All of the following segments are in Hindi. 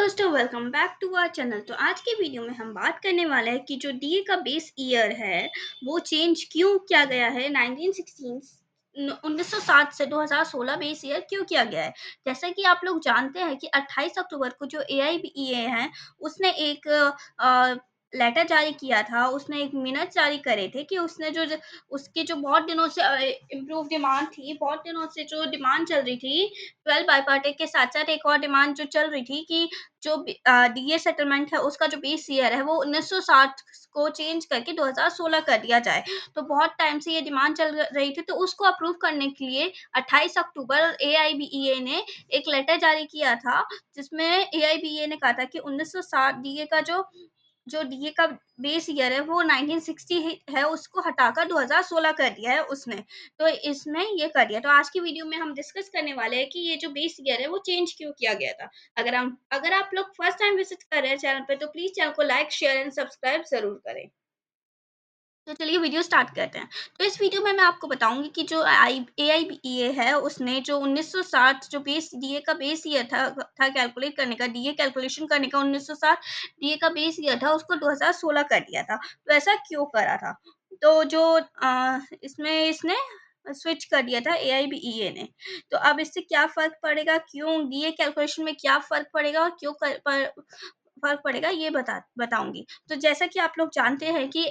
दोस्तों, welcome back to our channel. तो आज के वीडियो में हम बात करने वाले हैं कि जो डीए का बेस ईयर है वो चेंज क्यों किया गया है। 1960 से 2016 बेस ईयर क्यों किया गया है। जैसा कि आप लोग जानते हैं कि 28 अक्टूबर को जो एआईबीईए है उसने एक लेटर जारी किया था, उसने एक मिनट जारी करे थे कि उसने जो उसकी जो बहुत दिनों से इम्प्रूव डिमांड थी, बहुत दिनों से जो डिमांड चल रही थी 12 बाइपार्टिक के साथ-साथ एक और डिमांड जो चल रही थी कि जो डीए सेटलमेंट है उसका जो बेस ईयर है वो 1960 को चेंज करके 2016 कर दिया जाए। तो बहुत टाइम से ये डिमांड चल रही थी, तो उसको अप्रूव करने के लिए 28 अक्टूबर एआईबीईए ने एक लेटर जारी किया था, जिसमें एआईबीईए ने कहा था कि 1960 डीए का जो डीए का बेस ईयर है वो 1960 है, उसको हटाकर 2016 कर दिया है उसने। तो इसमें ये कर दिया। तो आज की वीडियो में हम डिस्कस करने वाले हैं कि ये जो बेस ईयर है वो चेंज क्यों किया गया था। अगर आप लोग फर्स्ट टाइम विजिट कर रहे हैं चैनल पे तो प्लीज चैनल को लाइक, शेयर एंड सब्सक्राइब ज़रूर करें। तो चलिए वीडियो स्टार्ट करते हैं। तो इस वीडियो में मैं आपको बताऊँगी कि जो एआईबीईए है उसने जो 1960 जो बेस डीए का बेस ईयर था कैलकुलेट करने का, डीए कैलकुलेशन करने का 1960 डीए का बेस ईयर था उसको 2016 कर दिया था। तो ऐसा क्यों करा था? तो जो इसमें इसने स्विच कर दिया था एआईबीईए ने। तो अब इससे क्या फ़र्क पड़ेगा? क्यों डीए कैलकुलेशन में क्या फ़र्क पड़ेगा और क्यों फ़र्क पड़ेगा ये बताऊँगी। तो जैसा कि आप लोग जानते हैं कि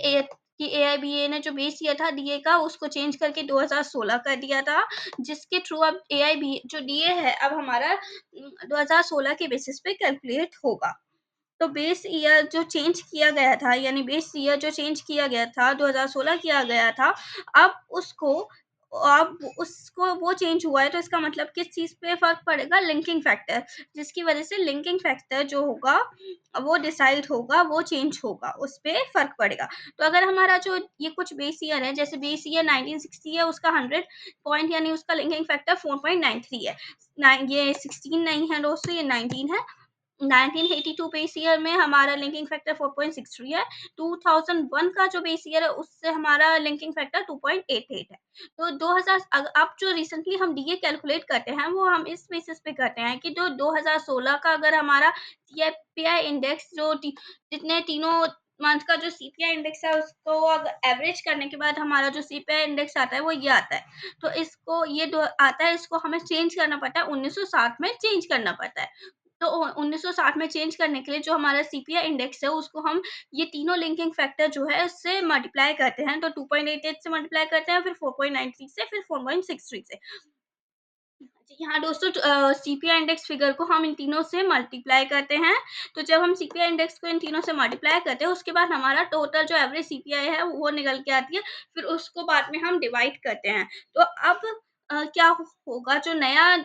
एआईबीए ने जो बेस ईयर था डीए का उसको चेंज करके 2016 कर दिया था, जिसके थ्रू अब एआईबी जो डीए है अब हमारा 2016 के बेसिस पे कैलकुलेट होगा। तो बेस ईयर जो चेंज किया गया था, यानी बेस ईयर जो चेंज किया गया था 2016 किया गया था, अब उसको वो चेंज हुआ है, तो इसका मतलब किस चीज़ पे फ़र्क पड़ेगा? लिंकिंग फैक्टर, जिसकी वज़ह से लिंकिंग फैक्टर जो होगा वो डिसाइड होगा, वो चेंज होगा, उस पे फ़र्क पड़ेगा। तो अगर हमारा जो ये कुछ बेस ईयर है, जैसे बेस ईयर 1960 है, उसका 100 पॉइंट यानी उसका लिंकिंग फैक्टर 4.93 है। ये 16 नहीं है दोस्तों, ये 19 है। 1982 बेस ईयर में हमारा लिंकिंग फैक्टर 4.63 है। 2001 का जो बेस ईयर है उससे हमारा लिंकिंग फैक्टर 2.88 है। तो 2000 अब जो रिसेंटली हम डीए कैलकुलेट करते हैं वो हम इस बेसिस पे करते हैं कि जो 2016 का अगर हमारा सीपीआई इंडेक्स जितने तीनों मंथ का जो सीपीआई इंडेक्स है उसको अगर एवरेज करने के बाद हमारा जो सीपीआई इंडेक्स आता है वो ये आता है। तो इसको ये दो आता है, इसको हमें चेंज करना पड़ता है, 1960 में चेंज करना पड़ता है। तो 1960 में चेंज करने के लिए जो हमारा सीपीआई इंडेक्स है उसको हम ये तीनों लिंकिंग फैक्टर जो है उससे मल्टीप्लाई करते हैं। तो 2.88 से मल्टीप्लाई करते हैं, फिर 4.93 से, फिर 4.63 से। जी हाँ दोस्तों, सीपीआई इंडेक्स फिगर को हम इन तीनों से मल्टीप्लाई करते हैं। तो जब हम सीपीआई इंडेक्स को इन तीनों से मल्टीप्लाई करते हैं उसके बाद हमारा टोटल जो एवरेज सीपीआई है वो निकल के आती है। फिर उसको बाद में हम डिवाइड करते हैं। तो अब क्या होगा, जो नया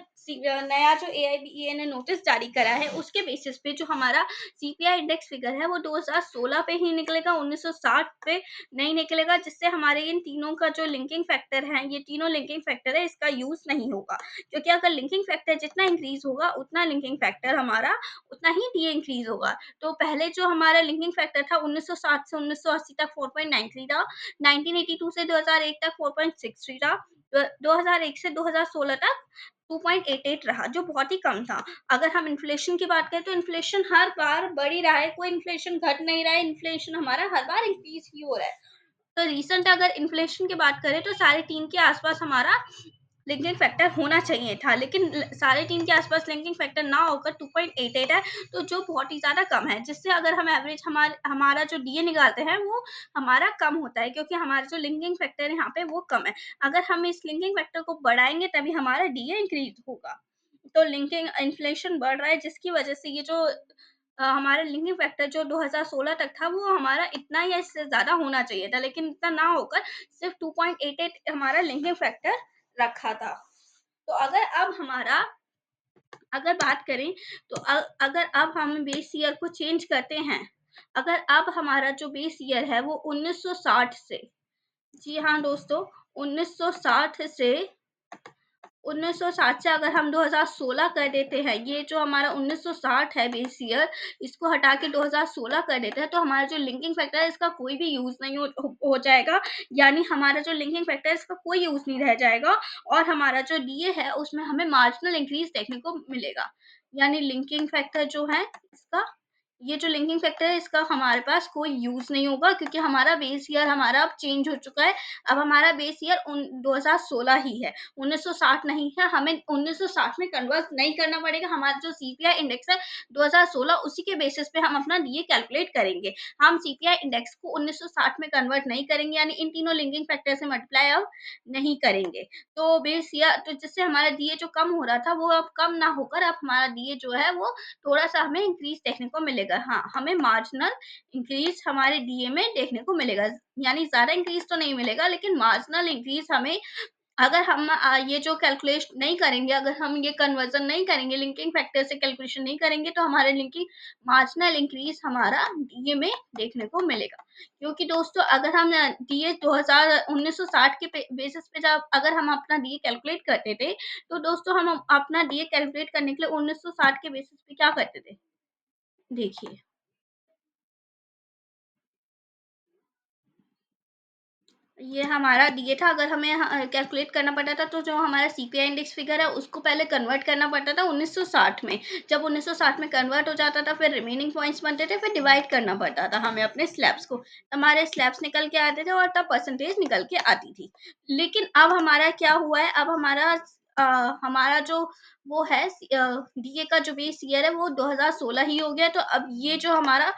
जो एआईबीईए ने नोटिस जारी करा है उसके बेसिस पे जो हमारा सीपीआई इंडेक्स फिगर है वो 2016 पे ही निकलेगा, 1960 पे नहीं निकलेगा, जिससे हमारे इन तीनों का जो लिंकिंग फैक्टर है, ये तीनों लिंकिंग फैक्टर है, इसका यूज़ नहीं होगा। क्योंकि अगर लिंकिंग फैक्टर जितना इंक्रीज़ होगा उतना लिंकिंग फैक्टर हमारा उतना ही डीए इंक्रीज़ होगा। तो पहले जो हमारा लिंकिंग फैक्टर था 1960 से 1980 तक 4.93 था, 1982 से 2001 तक 4.63 था, 2001 से 2016 तक 2.88 रहा, जो बहुत ही कम था। अगर हम इन्फ्लेशन की बात करें तो इन्फ्लेशन हर बार बढ़ ही रहा है, कोई इन्फ्लेशन घट नहीं रहा है, इन्फ्लेशन हमारा हर बार इंक्रीज़ ही हो रहा है। तो रिसेंट अगर इन्फ्लेशन की बात करें तो 3.5 के आसपास हमारा लिंकिंग फैक्टर होना चाहिए था, लेकिन 3.5 के आसपास लिंकिंग फैक्टर ना होकर 2.88 है, तो जो बहुत ही ज़्यादा कम है, जिससे अगर हम एवरेज हमारा जो डीए निकालते हैं वो हमारा कम होता है, क्योंकि हमारा जो लिंकिंग फैक्टर है यहाँ पे वो कम है। अगर हम इस लिंकिंग फैक्टर को बढ़ाएंगे तभी हमारा डीए इंक्रीज होगा। तो लिंकिंग इन्फ्लेशन बढ़ रहा है, जिसकी वजह से ये जो हमारा लिंकिंग फैक्टर जो 2016 तक था वो हमारा इतना या इससे ज़्यादा होना चाहिए था, लेकिन इतना ना होकर सिर्फ 2.88 हमारा लिंकिंग फैक्टर रखा था। तो अगर बात करें तो अगर अब हम बेस ईयर को चेंज करते हैं, अगर अब हमारा जो बेस ईयर है वो 1960 से, जी हाँ दोस्तों, 1960 से 1960 से अगर हम 2016 कर देते हैं, ये जो हमारा 1960 है बेस ईयर, इसको हटा के 2016 कर देते हैं, तो हमारा जो लिंकिंग फैक्टर है इसका कोई भी यूज़ नहीं हो जाएगा। यानी हमारा जो लिंकिंग फैक्टर है इसका कोई यूज़ नहीं रह जाएगा और हमारा जो डीए है उसमें हमें मार्जिनल इंक्रीज़ देखने को मिलेगा। यानी लिंकिंग फैक्टर जो है इसका, ये जो लिंकिंग फैक्टर है इसका हमारे पास कोई यूज़ नहीं होगा, क्योंकि हमारा बेस ईयर हमारा अब चेंज हो चुका है। अब हमारा बेस ईयर 2016 ही है, 1960 नहीं है। हमें 1960 में कन्वर्ट नहीं करना पड़ेगा। हमारा जो सीपीआई इंडेक्स है 2016, उसी के बेसिस पे हम अपना डीए कैलकुलेट करेंगे। हम सीपीआई इंडेक्स को 1960 में कन्वर्ट नहीं करेंगे, यानी इन तीनों लिंकिंग फैक्टर से मल्टीप्लाई अब नहीं करेंगे। तो बेस ईयर तो जिससे हमारा डीए जो कम हो रहा था वो अब कम ना होकर अब हमारा डीए जो है वो थोड़ा-सा हमें इंक्रीज़ देखने को मिलेगा। हाँ, हमें मार्जिनल इंक्रीज़ हमारे डीए में देखने को मिलेगा। यानी ज़्यादा इंक्रीज़ तो नहीं मिलेगा, लेकिन मार्जिनल इंक्रीज़ हमें, अगर हम ये जो कैलकुलेशन नहीं करेंगे, अगर हम ये कन्वर्ज़न नहीं करेंगे, लिंकिंग फैक्टर से कैलकुलेशन नहीं करेंगे, तो हमारे लिंकिंग मार्जिनल इंक्रीज़ हमारा डीए में देखने को मिलेगा। क्योंकि दोस्तों अगर हम डीए 2000 1960 के बेसिस पे जब अगर हम अपना डीए कैलकुलेट करते थे, तो दोस्तों हम अपना डीए कैलकुलेट करने के लिए 1960 के बेसिस पे क्या करते थे? देखिए, ये हमारा डीए था। अगर हमें कैलकुलेट करना पड़ता था, तो जो हमारा सीपीआई इंडेक्स फिगर है उसको पहले कन्वर्ट करना पड़ता था 1960 में। जब 1960 में कन्वर्ट हो जाता था, फिर रिमेनिंग पॉइंट्स बनते थे, फिर डिवाइड करना पड़ता था हमें अपने स्लैब्स को। हमारे स्लैब्स निकल के आते थे और तब परसेंटेज निकल के आती थी। लेकिन अब हमारा क्या हुआ है, अब अ, हमारा जो वो है डीए का जो बेस ईयर है वो 2016 ही हो गया है। तो अब ये जो हमारा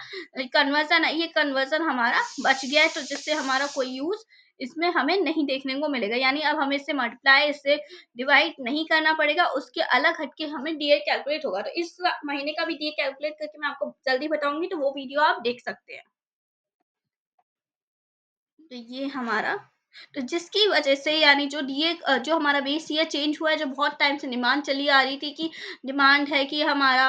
कन्वर्ज़न है, ये कन्वर्ज़न हमारा बच गया है, तो जिससे हमारा कोई यूज़ इसमें हमें नहीं देखने को मिलेगा। यानी अब हमें इससे मल्टीप्लाई, इससे डिवाइड नहीं करना पड़ेगा, उसके अलग हट के हमें डीए कैलकुलेट होगा। तो इस महीने का भी डीए कैलकुलेट करके मैं आपको जल्दी बताऊँगी, तो वो वीडियो आप देख सकते हैं। तो ये हमारा, तो जिसकी वजह से यानी जो जो हमारा बेस ईयर चेंज हुआ है, जो बहुत टाइम से डिमांड चली आ रही थी कि डिमांड है कि हमारा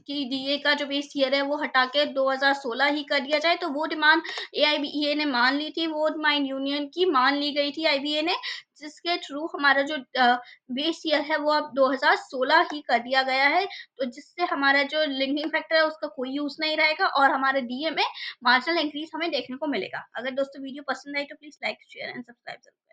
कि डीए का जो बेस ईयर है वो हटा के 2016 ही कर दिया जाए, तो वो डिमांड एआईबीईए ने मान ली थी, वो डिमांड यूनियन की मान ली गई थी आईबीए ने, जिसके थ्रू हमारा जो बेस ईयर है वो अब 2016 ही कर दिया गया है। तो जिससे हमारा जो लिंकिंग फैक्टर है उसका कोई यूज़ नहीं रहेगा और हमारे डीए में मार्जिनल इंक्रीज़ हमें देखने को मिलेगा। अगर दोस्तों वीडियो पसंद आई तो please like, share and subscribe ज़रूर